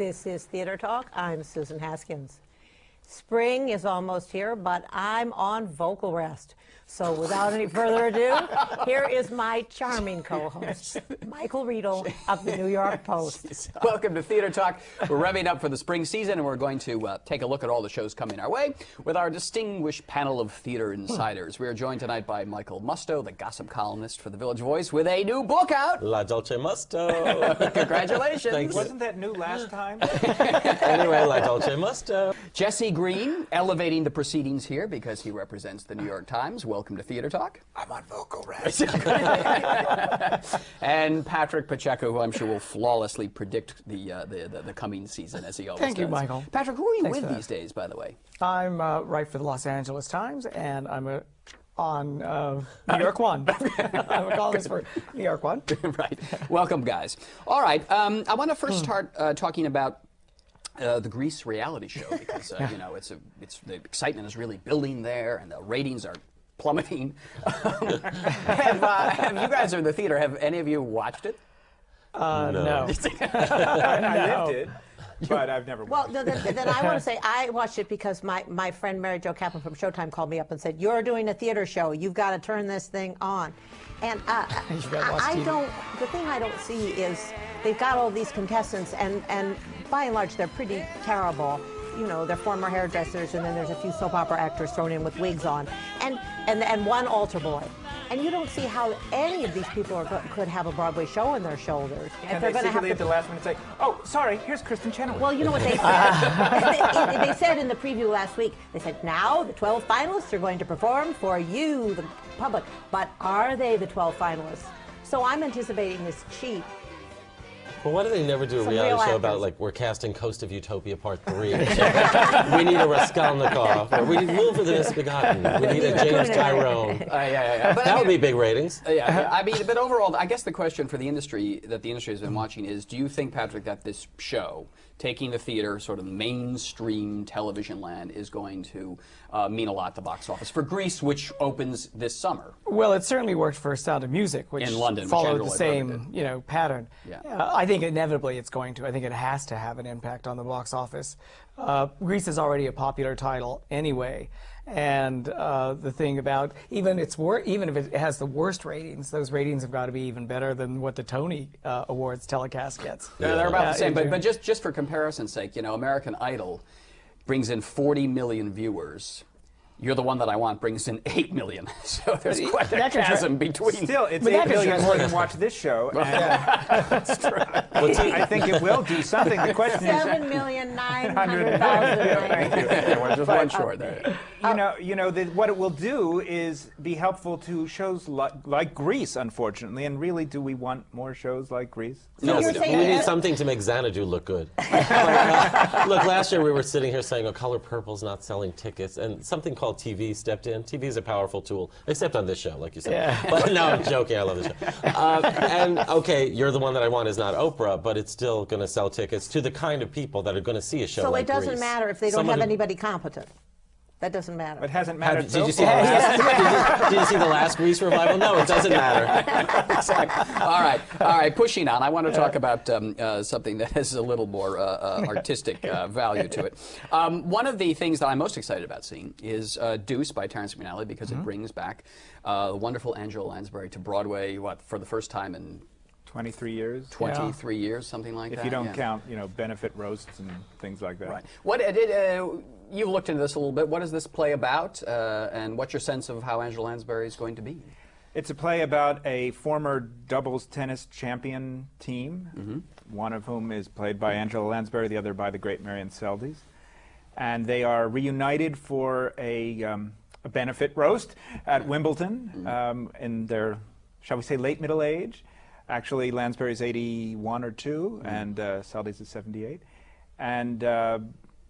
This is Theater Talk. I'm Susan Haskins. Spring is almost here, but I'm on vocal rest. So without any further ado, here is my charming co-host, Michael Riedel of the New York Post. Welcome to Theater Talk. We're revving up for the spring season, and we're going to take a look at all the shows coming our way with our distinguished panel of theater insiders. We are joined tonight by Michael Musto, the gossip columnist for the Village Voice, with a new book out. La Dolce Musto. Congratulations. Thank you. Wasn't that new last time? Anyway, La Dolce Musto. Jesse Green, elevating the proceedings here because he represents the New York Times. Welcome to Theater Talk. I'm on vocal rest. And Patrick Pacheco, who I'm sure will flawlessly predict the coming season, as he always does. Thank you, Michael. Patrick, who are you Thanks with for these days, by the way? I'm write for the Los Angeles Times, and I'm on New York One. I'm a columnist for New York One. Right. Welcome, guys. All right. I want to first start talking about the Grease reality show because you know the excitement is really building there, and the ratings are plummeting. Have you guys in the theater? Have any of you watched it? No. I lived it, but I've never watched Well, then I want to say I watched it because my friend Mary Jo Kaplan from Showtime called me up and said, "You're doing a theater show. You've got to turn this thing on." And the thing I don't see is they've got all these contestants, and by and large they're pretty terrible. You know, they're former hairdressers, and then there's a few soap opera actors thrown in with wigs on, and one altar boy. And you don't see how any of these people could have a Broadway show on their shoulders. And they're going to have at the last minute say, "Oh, sorry, here's Kristen Chenoweth." Well, you know what they said? They said in the preview last week, they said, now the 12 finalists are going to perform for you, the public. But are they the 12 finalists? So I'm anticipating this cheap. Well, why do they never do a Some reality real show about, actors. like, we're casting Coast of Utopia Part 3? We need a Raskolnikov. Or we need Will for the Misbegotten. We need a James Tyrone. Yeah. But That would be big ratings. Yeah, I mean, but overall, I guess the question for the industry that the industry has been watching is: do you think, Patrick, that this show, taking the theater sort of mainstream television land, is going to mean a lot to box office for Grease, which opens this summer? Well, it certainly worked for Sound of Music, which In London, which followed Andrew the Lloyd same Webber did. pattern. Yeah. I think inevitably it's going to. I think it has to have an impact on the box office. Grease is already a popular title anyway. And the thing about even if it has the worst ratings, those ratings have got to be even better than what the Tony Awards telecast gets. Yeah, they're about the same. But just for comparison's sake, you know, American Idol brings in 40 million viewers. You're the One That I Want brings in 8 million. So there's quite a chasm between. Still, it's 8 million more than watch this show. And That's true. I think it will do something. The question is, 7,900,000. Thank you. We're just one short there. what it will do is be helpful to shows like Grease, unfortunately. And really, do we want more shows like Grease? No, you're we saying need that- something to make Xanadu look good. Look, last year we were sitting here saying, "Oh, Color Purple's not selling tickets," and something called TV stepped in. TV is a powerful tool, except on this show, like you said. Yeah. But no, I'm joking. I love this show. And okay, You're the One That I Want is not Oprah, but it's still going to sell tickets to the kind of people that are going to see a show So like it doesn't Grease. matter if they don't Someone have who- anybody competent. That doesn't matter. It hasn't mattered Did so you see the far. last? Did you see the last Grease revival? No, it doesn't matter. Exactly. All right. Pushing on. I want to talk about something that has a little more artistic value to it. One of the things that I'm most excited about seeing is Deuce by Terrence McNally because it brings back the wonderful Angela Lansbury to Broadway. For the first time in 23 years. 23 years, something like that. If you don't count, benefit roasts and things like that. Right. What you've looked into this a little bit. What is this play about, and what's your sense of how Angela Lansbury is going to be? It's a play about a former doubles tennis champion team, one of whom is played by Angela Lansbury, the other by the great Marion Seldes. And they are reunited for a benefit roast at Wimbledon in their, shall we say, late middle age. Actually, Lansbury's 81 or 2, and Seldes is 78. And,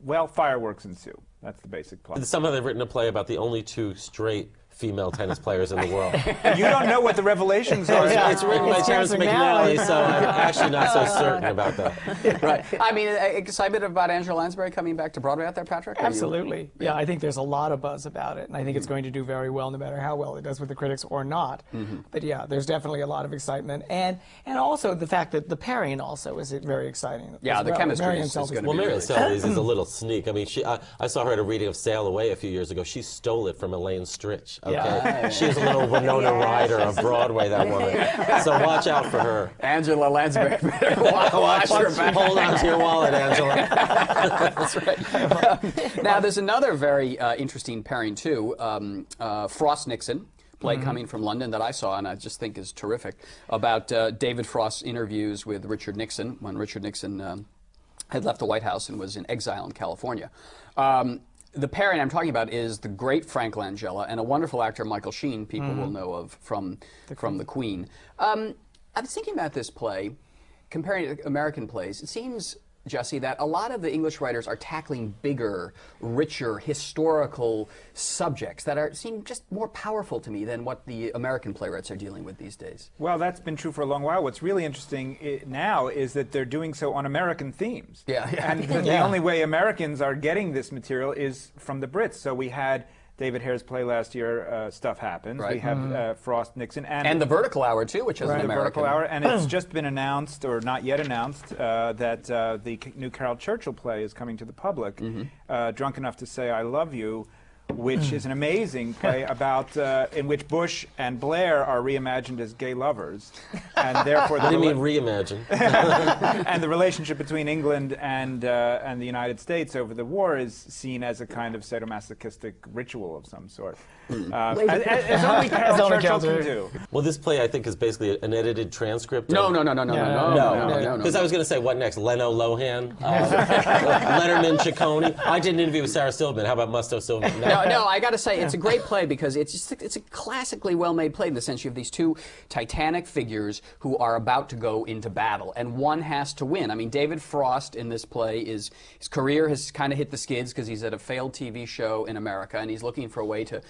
well, fireworks ensue. That's the basic plot. Somehow they've written a play about the only two straight female tennis players in the world. You don't know what the revelations are. It's written by Terrence McNally, so I'm actually not so certain about that. Right. I mean, excited about Angela Lansbury coming back to Broadway out there, Patrick? Absolutely. Yeah, I think there's a lot of buzz about it, and I think it's going to do very well no matter how well it does with the critics or not. But yeah, there's definitely a lot of excitement. And also the fact that the pairing also is very exciting. Yeah, the chemistry is going to be Marion really Seldes is a little sneak. I mean, I saw her at a reading of Sail Away a few years ago. She stole it from Elaine Stritch. Okay, Yeah. She's a little Winona Ryder of Broadway, that woman. So watch out for her. Angela Lansbury. Watch her back. Hold on to your wallet, Angela. That's right. Now, there's another very interesting pairing, too. Frost Nixon, play coming from London that I saw and I just think is terrific, about David Frost's interviews with Richard Nixon when Richard Nixon had left the White House and was in exile in California. The pairing I'm talking about is the great Frank Langella and a wonderful actor, Michael Sheen, people will know of from The Queen. I was thinking about this play, comparing it to American plays. It seems, Jesse, that a lot of the English writers are tackling bigger, richer, historical subjects that seem just more powerful to me than what the American playwrights are dealing with these days. Well, that's been true for a long while. What's really interesting now is that they're doing so on American themes. Yeah. And the only way Americans are getting this material is from the Brits. So we had David Hare's play last year, Stuff Happens. Right. We have Frost Nixon. And the Vertical Hour, too, which is an the American. Vertical Hour, and it's just been announced, or not yet announced, that the new Carol Churchill play is coming to the public, Drunk Enough to Say I Love You, which is an amazing play about in which Bush and Blair are reimagined as gay lovers, and therefore What do you mean reimagine? and the relationship between England and the United States over the war is seen as a kind of sadomasochistic ritual of some sort. As only Carol Churchill can do. Well, this play, I think, is basically an edited transcript. No. Because I was going to say, what next? Leno Lohan? Letterman Ciccone? I did an interview with Sarah Silverman. How about Musto Silverman? No, I got to say, it's a great play because it's a classically well-made play in the sense you have these two titanic figures who are about to go into battle, and one has to win. I mean, David Frost in this play, his career has kind of hit the skids because he's at a failed TV show in America, and he's looking for a way to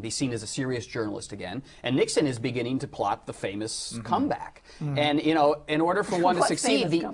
be seen as a serious journalist again. And Nixon is beginning to plot the famous comeback. And, you know, in order for one to succeed...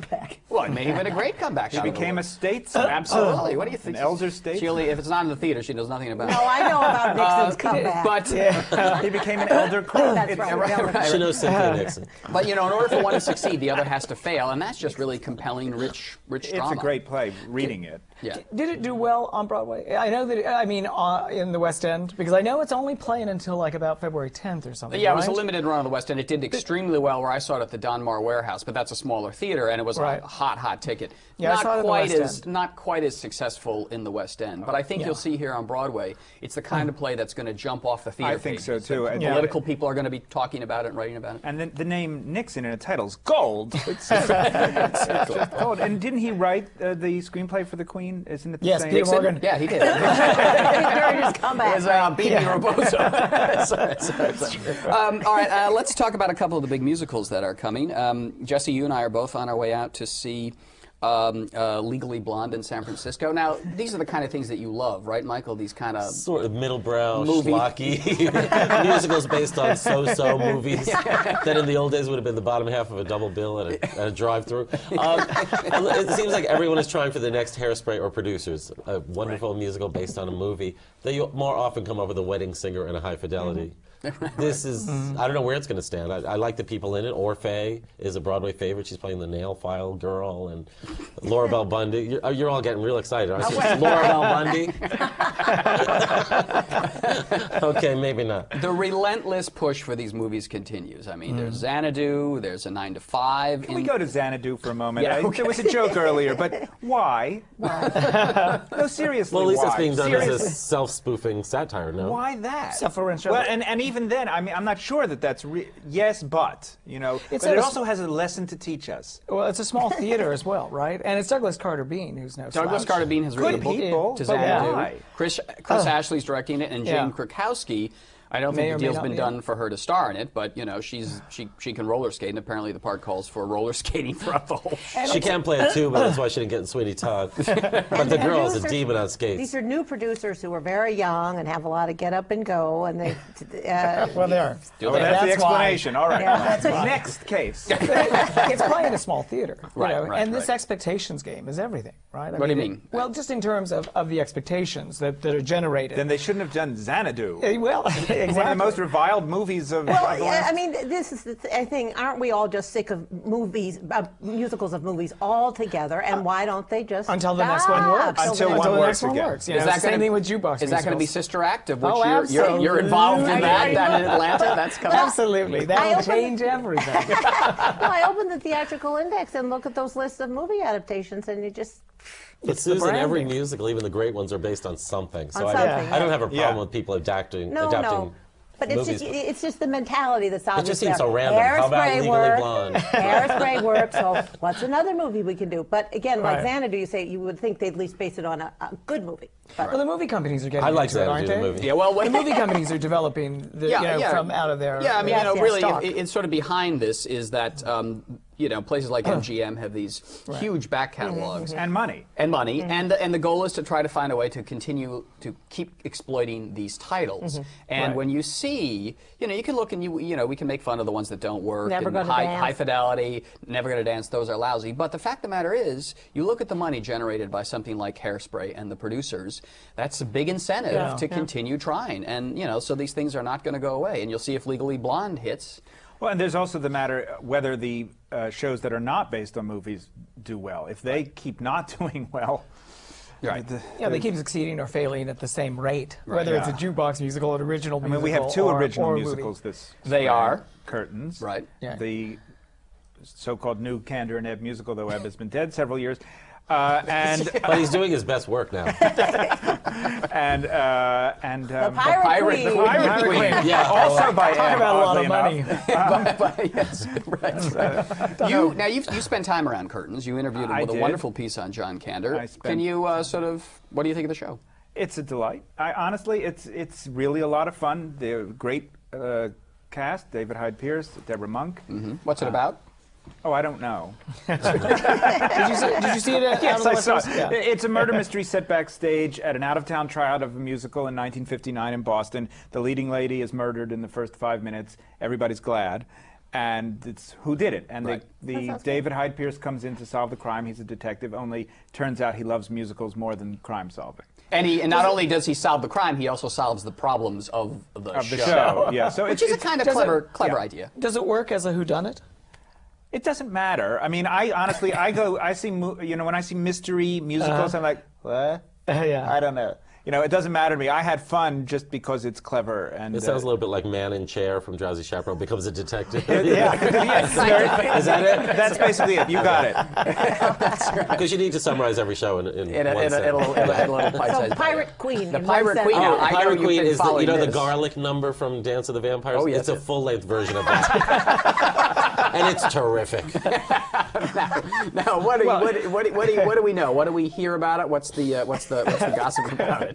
Well, it may have been a great comeback. He became a statesman. Absolutely. What do you think? An elder statesman. If it's not in the theater, she knows nothing about it. No, I know about Nixon's comeback. But he became an elder court. That's right. She knows Cynthia Nixon. But, you know, in order for one to succeed, the other has to fail, and that's just really compelling, rich drama. It's a great play, reading it. Yeah. Did it do well on Broadway? I know that, I mean, in the West End, because I know it's only playing until like about February 10th or something. Yeah, it was a limited run on the West End. It did extremely well where I saw it at the Donmar Warehouse, but that's a smaller theater, and it was a hot ticket. Yeah, I saw it in the West End. Not quite as successful in the West End, but I think you'll see here on Broadway, it's the kind of play that's going to jump off the theater I think pages. so, too. Political people are going to be talking about it and writing about it. And the name Nixon in a title's gold. It's just gold. And didn't he write the screenplay for The Queen? Isn't it the same? Peter Morgan. Yeah, he did. During his comeback. It was Beatty Roboso. Sorry. All right, let's talk about a couple of the big musicals that are coming. Jesse, you and I are both on our way out to see Legally Blonde in San Francisco. Now, these are the kind of things that you love, right, Michael? These kind of sort of middle-brow, schlocky musicals based on so-so movies that in the old days would have been the bottom half of a double bill at a drive-through. It seems like everyone is trying for the next Hairspray or Producers, a wonderful musical based on a movie. They more often come up with a wedding singer and a high fidelity. This is, I don't know where it's going to stand. I like the people in it. Orfeh is a Broadway favorite. She's playing the nail file girl. And Laura Bell Bundy. You're all getting real excited, aren't you? Laura Bell Bundy? Okay, maybe not. The relentless push for these movies continues. I mean, there's Xanadu, there's a 9 to 5. Can we go to Xanadu for a moment? Yeah, okay. There was a joke earlier, but why? No, seriously, Well, at least why? it's being done Seriously. as a self-spoofing satire, no? Why that? Self-referential. Well, and even then, I mean, I'm not sure that that's yes, but you know, It's but it a- also has a lesson to teach us. Well, it's a small theater as well, right? And it's Douglas Carter Bean, who's no Douglas slouch. Carter Bean has written a Good book people, to but Xanadu. why? Chris Ashley's directing it, and Jane Krakowski I don't May think or the may deal's not been be done for her to star in it, but you know she can roller skate, and apparently the part calls for roller skating throughout the whole show. She can play it too, but that's why she didn't get in Sweeney Todd. But the girl is a demon on skates. These are new producers who are very young and have a lot of get up and go, and they. Well, they are. Well, that's the explanation. All right. Yeah, that's why. Next case. It's playing a small theater, you Right, know, right, and this right. expectations game is everything, right? What do you mean? Well, just in terms of the expectations that are generated. Then they shouldn't have done Xanadu. Well, exactly. One of the most reviled movies of. Well, of the yeah, last- I mean, this is the thing. Aren't we all just sick of movies, musicals of movies altogether? And why don't they just Until the next one works. Until one the works next one again. works. You know, same gonna- thing with jukebox Is that going to be musicals. Sister Act, of which Oh, you're involved in absolutely. that down in Atlanta? That's coming. Absolutely. That I will opened- change everything. Well, I open the theatrical index and look at those lists of movie adaptations, and you just. But Susan, every branding. musical, even the great ones, are based on something. So On I something, I don't yeah. have a problem Yeah. with people adapting No. But movies. it's just the mentality that's obvious. It just seems there. so random. How about Hairspray Legally worked. Blonde? Hairspray works. So what's another movie we can do? But again, like Right. Xanadu, you say you would think they'd at least base it on a good movie. But Well, the movie companies are getting I like into it, aren't Xanadu, the they? movie. Yeah, well, The movie companies are developing from out of their Yeah, I mean, Yes, you know, yes. really, stock. it's sort of behind this is that you know, places like MGM have these huge back catalogs and money. and money, and the goal is to try to find a way to continue to keep exploiting these titles. And Right. when you see, you know, you can look and you know, we can make fun of the ones that don't work, Never and Gonna high, Dance. high fidelity, never gonna dance. Those are lousy. But the fact of the matter is, you look at the money generated by something like Hairspray and the producers. That's a big incentive Yeah. to continue trying, and you know, so these things are not going to go away. And you'll see if Legally Blonde hits. Well, and there's also the matter whether the shows that are not based on movies do well. If they keep not doing well, Right. Yeah, they keep succeeding or failing at the same rate, whether it's a jukebox musical, an original I musical. mean, we have two or original a movie. musicals this. They spring. are. Curtains. Right. Yeah. The so-called new Candor and Ebb musical, though Ebb has been dead several years. And But he's doing his best work now. and the Pirate Queen. The Pirate Queen. Yeah. Also by Talk Ebb, about a lot oddly of money. enough. Yes, right. Now you spent time around Curtains. You interviewed him I with a did. wonderful piece on John Candor. I spent- Can you sort of, what do you think of the show? It's a delight. Honestly, it's really a lot of fun. They're great cast: David Hyde Pierce, Deborah Monk. What's it about? Oh, I don't know. Did you see it at Yes, Out of I the saw West it. Coast? Yeah. It's a murder mystery set backstage at an out-of-town tryout of a musical in 1959 in Boston. The leading lady is murdered in the first 5 minutes. Everybody's glad. And it's who did it. And Right. the David Hyde Pierce comes in to solve the crime. He's a detective, only turns out he loves musicals more than crime solving. And not only does he solve the crime, he also solves the problems of the Of the show, yeah. So Which is a kind of clever yeah. idea. Does it work as a whodunit? It doesn't matter. I mean, I honestly, I see, you know, when I see mystery musicals, I'm like, what? Yeah. I don't know. You know, it doesn't matter to me. I had fun just because it's clever. And It sounds a little bit like Man in Chair from Drowsy Chaperone becomes a detective. yeah. Is that it? That's basically it. You got it. Because you need to summarize every show in one In a sentence. little So bite-sized Pirate Queen. The in Pirate one Queen. sentence. I know Pirate you've Queen been is the, following the this. garlic number from Dance of the Vampires. Oh, yes, it's a yes. full-length version of that, and it's terrific. Now, what do we know? What do we hear about it? What's the gossip about it?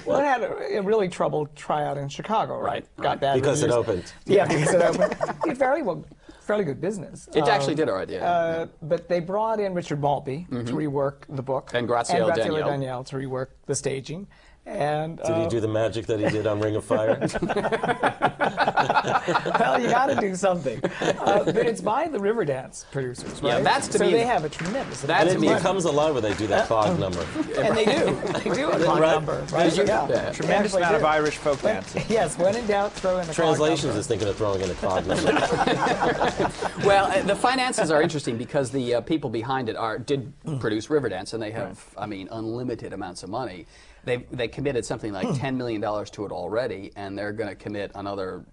Well, it had a really troubled tryout in Chicago, right? Got bad Because it reviews. opened. Yeah, because it opened. Did fairly good business. It actually did all right, yeah. But they brought in Richard Maltby to rework the book. And Graziella Daniele. Daniele to rework the staging. And Did he do the magic that he did on Ring of Fire? well, you got to do something. But it's by the Riverdance producers, right? Yeah, that's to so me- they have a tremendous. That And to it me- becomes alive when they do that clog number. and they do. They do a clock Right. number, right? Yeah. Yeah. Tremendous They amount of actually Irish folk do. dancing. Yes, when in doubt, throw in the clock Translations number. is thinking of throwing in a clog number. Well, the finances are interesting because the people behind it did produce Riverdance, and they have, I mean, unlimited amounts of money. They committed something like $10 million to it already, and they're going to commit another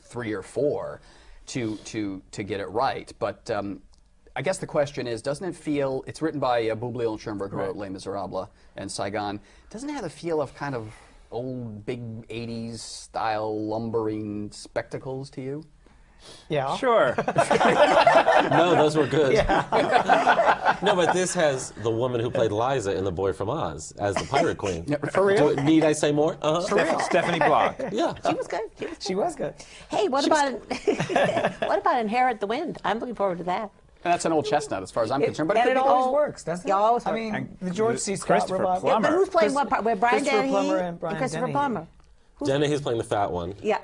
3 or 4 to get it right. But I guess the question is, doesn't it feel? It's written by Boublil and Schoenberg, who wrote Les Miserables and Saigon. Doesn't it have the feel of kind of old, big '80s style lumbering spectacles to you? Yeah. Sure. No, those were good. No, but this has the woman who played Liza in The Boy from Oz as the Pirate Queen. For real? Need I say more? Stephanie Block. Yeah. She was good. She was good. Hey, what about what about Inherit the Wind? I'm looking forward to that. And that's an old chestnut as far as I'm concerned. But And it it could be always works, doesn't it? It always I works. mean, And the George C. Scott Christopher revival. Plummer. But who's playing what part? With Brian Christopher Dennehy Plummer and Brian Christopher Dennehy. Plummer. Dennehy's playing the fat one. Yeah.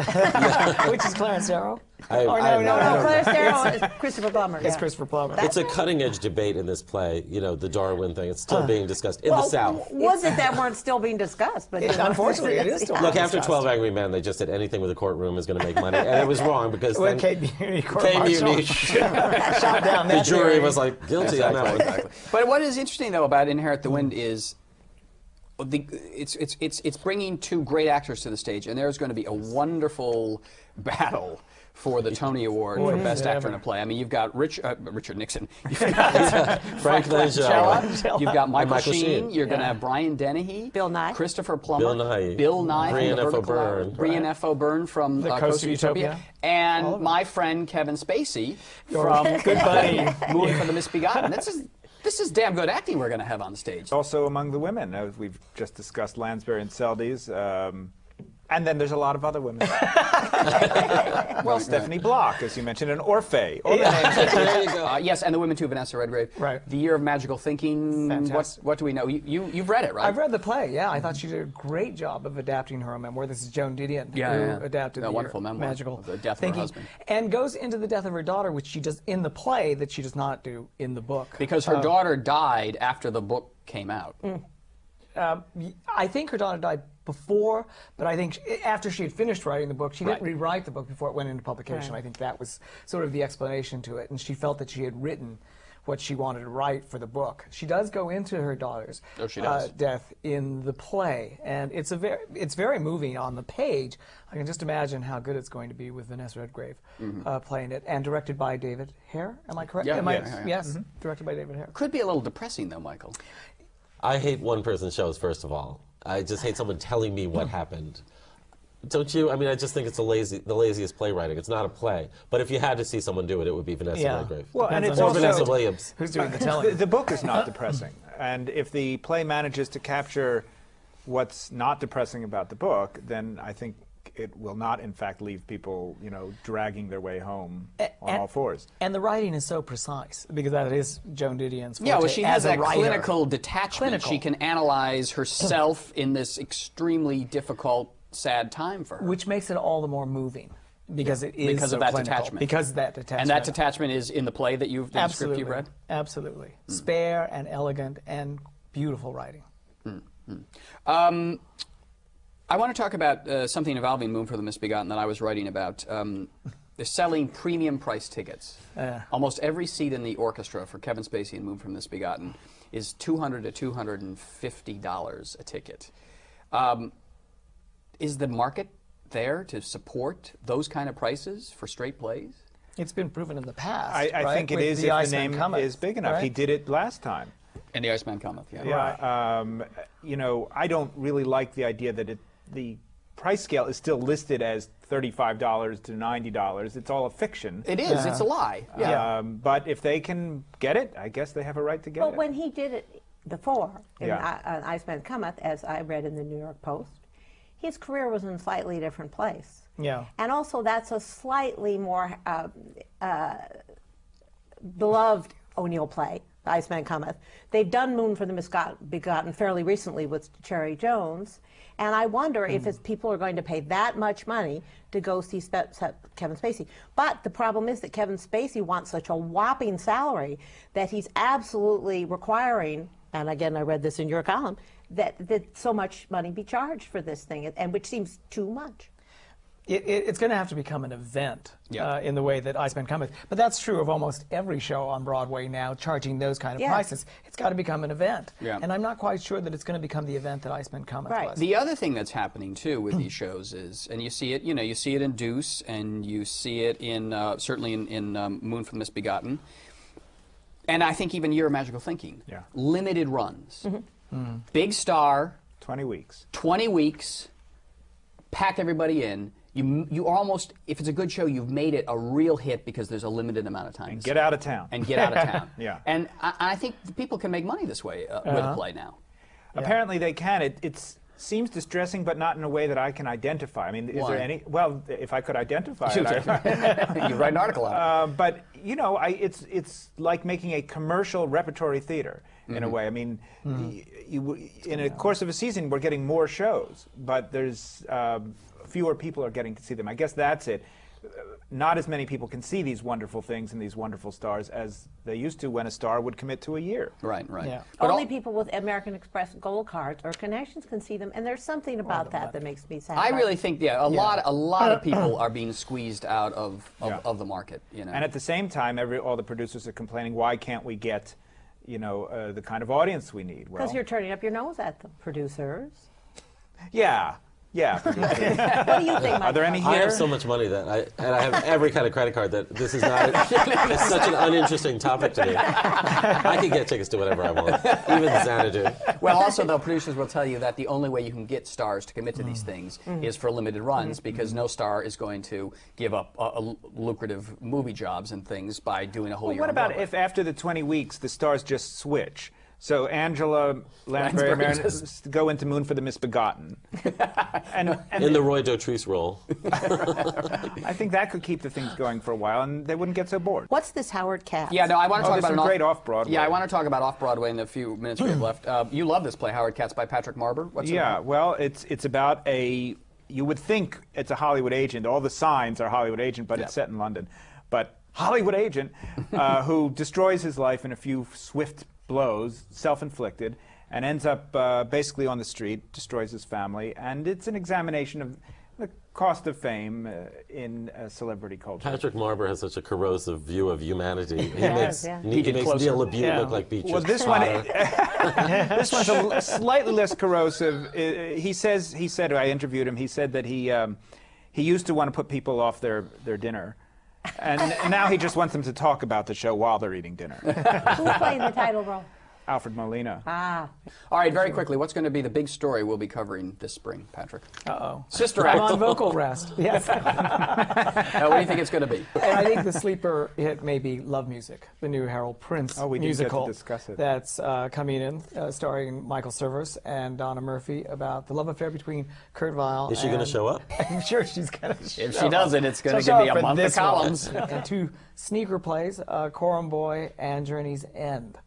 Which is Clarence Darrow? I- Or I- no, No, Claire Darrow is Christopher Plummer. It's yeah. Christopher Plummer. It's a cutting-edge debate in this play, you know, the Darwin thing. It's still being discussed in the Well, South. was it that weren't still being discussed? But Unfortunately, it is still Look, being after discussed. 12 Angry Men, they just said anything with a courtroom is going to make money. And it was wrong because When then Kate Mutiny, Kate Mutiny, shot down the that jury theory. was like, guilty on that one. Exactly. But what is interesting though about Inherit the Wind is it's bringing two great actors to the stage, and there's going to be a wonderful battle for the Tony Award for Best Actor in a Play. I mean, you've got Richard Nixon, you've got Frank Langella, you've got Michael Michael Sheen, Sheen. you're going to have Brian Dennehy, Bill Nye. Christopher Plummer, Bill Nye. from Brian the F. Vertical Hour, O'Byrne. Brian F. O'Byrne from The Coast of Utopia, and my friend Kevin Spacey from good buddy. Moving for the Misbegotten. This is damn good acting we're going to have on stage. Also among the women, as we've just discussed, Lansbury and Seldes. And then there's a lot of other women. Well, Stephanie Block, as you mentioned, and Orfeh. All the names are- There you go. Yes, and the women too, Vanessa Redgrave. Right. The Year of Magical Thinking. Fantastic. What do we know? You've read it, right? I've read the play, yeah. I thought she did a great job of adapting her own memoir. This is Joan Didion, who adapted That the wonderful Year of memoir Magical of the death of her Thinking, husband. and goes into the death of her daughter, which she does in the play that she does not do in the book. Because her daughter died after the book came out. I think her daughter died before, but I think after she had finished writing the book, she didn't rewrite the book before it went into publication. Right. I think that was sort of the explanation to it, and she felt that she had written what she wanted to write for the book. She does go into her daughter's death in the play, and it's very moving on the page. I can just imagine how good it's going to be with Vanessa Redgrave playing it, and directed by David Hare. Am I correct? Yeah, Yes, directed by David Hare. Could be a little depressing though, Michael. I hate one-person shows, first of all. I just hate someone telling me what happened. Don't you? I mean, I just think it's the laziest playwriting. It's not a play. But if you had to see someone do it, it would be Vanessa Redgrave. Well, and Depends it's on Or also Vanessa Williams. Who's doing the telling? the book is not depressing, and if the play manages to capture what's not depressing about the book, then I think it will not, in fact, leave people, you know, dragging their way home on all fours. And the writing is so precise, because that is Joan Didion's forte. Yeah, well, she has as a that writer. clinical detachment. Clinical. She can analyze herself in this extremely difficult, sad time for her. Which makes it all the more moving, because it is Because so of that clinical. detachment. Because of that detachment. And that detachment is in the play that you've, the script you've read? Absolutely. Spare and elegant and beautiful writing. I want to talk about something involving Moon for the Misbegotten that I was writing about. They're selling premium price tickets. Almost every seat in the orchestra for Kevin Spacey and Moon from the Misbegotten is $200 to $250 a ticket. Is the market there to support those kind of prices for straight plays? It's been proven in the past. I right? think it With is the if the Iceman name Cometh, is big enough. right? He did it last time. And the Iceman Cometh, yeah. Yeah. You know, I don't really like the idea that the price scale is still listed as $35 to $90. It's all a fiction. It is. It's a lie. Yeah. But if they can get it, I guess they have a right to get Well, it. when he did it before, in Yeah. Iceman Cometh, as I read in the New York Post, his career was in a slightly different place. Yeah. And also, that's a slightly more beloved O'Neill play, The Iceman Cometh. They've done Moon for the Misbegotten fairly recently with Cherry Jones. And I wonder if people are going to pay that much money to go see Kevin Spacey. But the problem is that Kevin Spacey wants such a whopping salary that he's absolutely requiring, and again, I read this in your column, that so much money be charged for this thing, and which seems too much. It's going to have to become an event in the way that Iceman Cometh. But that's true of almost every show on Broadway now, charging those kind of prices. It's got to become an event. Yeah. And I'm not quite sure that it's going to become the event that Iceman Cometh was. The other thing that's happening too with these shows is, and you see it, you see it in Deuce, and you see it in certainly in Moon from the Misbegotten, and I think even Year of Magical Thinking. Yeah. Limited runs, big star, 20 weeks. 20 weeks, pack everybody in. you almost, if it's a good show, you've made it a real hit because there's a limited amount of time. And get out of town. And get out of town. Yeah. And I think people can make money this way with a play now. Apparently they can. It seems distressing, but not in a way that I can identify. I mean, is there any? Well, if I could identify it, you write an article on it. but you know, it's like making a commercial repertory theater in a way. I mean, in a course of a season, we're getting more shows, but there's fewer people are getting to see them. I guess that's it. Not as many people can see these wonderful things and these wonderful stars as they used to when a star would commit to a year. Right, right. Yeah. But Only people with American Express gold cards or connections can see them, and there's something about that makes me sad. I really think, a lot of people are being squeezed out of the market. You know. And at the same time, all the producers are complaining, why can't we get, you know, the kind of audience we need? Because you're turning up your nose at the producers. Yeah. Yeah. What do you think, Mike? Are there any here? I have so much money that I have every kind of credit card that this is not. It's such an uninteresting topic to me. I can get tickets to whatever I want, even Xanadu. Well, also, though, producers will tell you that the only way you can get stars to commit to these things is for limited runs, because no star is going to give up lucrative movie jobs and things by doing a whole year. What on about Broadway. if after the 20 weeks the stars just switch? So Angela, Lansbury, go into Moon for the Misbegotten. and In the Roy Dotrice role. I think that could keep the things going for a while, and they wouldn't get so bored. What's this Howard Katz? Yeah, no, I want to talk there's about some great off-Broadway. Yeah, I want to talk about off-Broadway in the few minutes we have left. You love this play, Howard Katz, by Patrick Marber. What's it about? Well, it's about a. You would think it's a Hollywood agent. All the signs are Hollywood agent, but it's set in London. But Hollywood agent who destroys his life in a few swift blows, self-inflicted, and ends up basically on the street, destroys his family, and it's an examination of the cost of fame in celebrity culture. Patrick Marber has such a corrosive view of humanity. He Yes, makes yeah. Neil LaBute look like Beatrice Well, this Potter. this one's slightly less corrosive. He said, I interviewed him, he said that he used to want to put people off their dinner. And now he just wants them to talk about the show while they're eating dinner. Who's playing the title role? Alfred Molina. Ah. All right, very quickly, what's going to be the big story we'll be covering this spring, Patrick? Uh-oh. Sister I'm Act. on vocal rest. Yes. What do you think it's going to be? And I think the sleeper hit may be LoveMusik, the new Harold Prince Oh, we didn't get to musical discuss it. that's coming in, starring Michael Cerveris and Donna Murphy, about the love affair between Kurt Weill. Is she going to show up? I'm sure she's going to show If she doesn't, it's going to She'll give me show a up for month of this one. columns. And two sneaker plays, Coram Boy and Journey's End,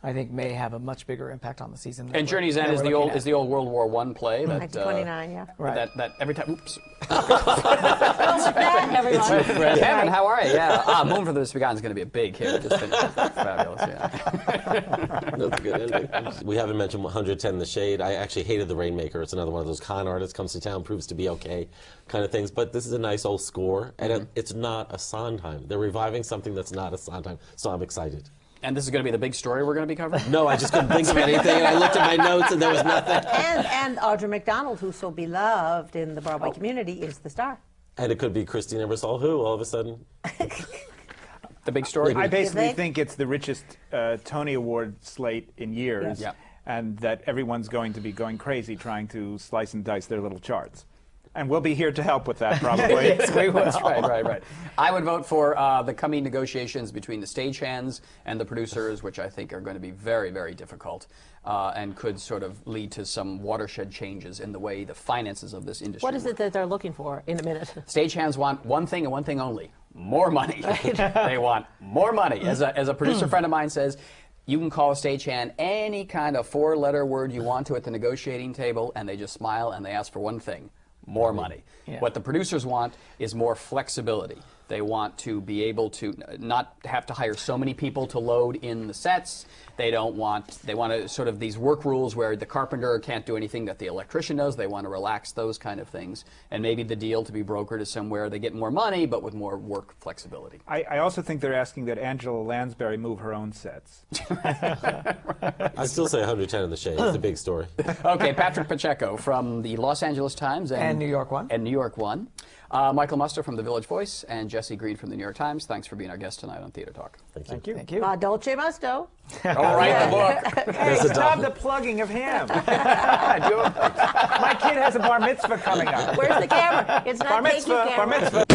I think may have a much bigger impact on the season. And we're- Journey's that End is we're the looking at. old World War I play. That, 1929, yeah. Right. That every time. Oops. Back, everyone. Kevin, how are you? Yeah. Moon for the Misbegotten is going to be a big hit. Just fabulous. Yeah. That's a good ending. We haven't mentioned 110 in the Shade. I actually hated The Rainmaker. It's another one of those con artists, comes to town, proves to be okay kind of things. But this is a nice old score, and it's not a Sondheim. They're reviving something that's not a Sondheim, so I'm excited. And this is going to be the big story we're going to be covering? No, I just couldn't think of anything, and I looked at my notes, and there was nothing. And Audra McDonald, who's so beloved in the Broadway community, is the star. And it could be Christine Ebersol, who all of a sudden. The big story? I basically think? think it's the richest Tony Award slate in years, Yeah. and that everyone's going to be going crazy trying to slice and dice their little charts. And we'll be here to help with that, probably. Yes, we will. That's right. I would vote for the coming negotiations between the stagehands and the producers, which I think are going to be very, very difficult and could sort of lead to some watershed changes in the way the finances of this industry What is it that they're looking for in a minute? Stagehands want one thing and one thing only: more money. They want more money. As a producer friend of mine says, you can call a stagehand any kind of four-letter word you want to at the negotiating table, and they just smile and they ask for one thing: more money. Yeah. What the producers want is more flexibility. They want to be able to not have to hire so many people to load in the sets. They want to sort of these work rules where the carpenter can't do anything that the electrician does. They want to relax those kind of things. And maybe the deal to be brokered is somewhere they get more money, but with more work flexibility. I also think they're asking that Angela Lansbury move her own sets. I still say 110 in the Shade. It's the big story. Okay, Patrick Pacheco from the Los Angeles Times And New York One. And New York One. Michael Musto from The Village Voice and Jesse Green from The New York Times, thanks for being our guest tonight on Theater Talk. Thank you. Thank you. Dolce Musto. All right, the book. Hey, stop the plugging of him. My kid has a bar mitzvah coming up. Where's the camera? It's not Bar taking mitzvah, camera. bar mitzvah.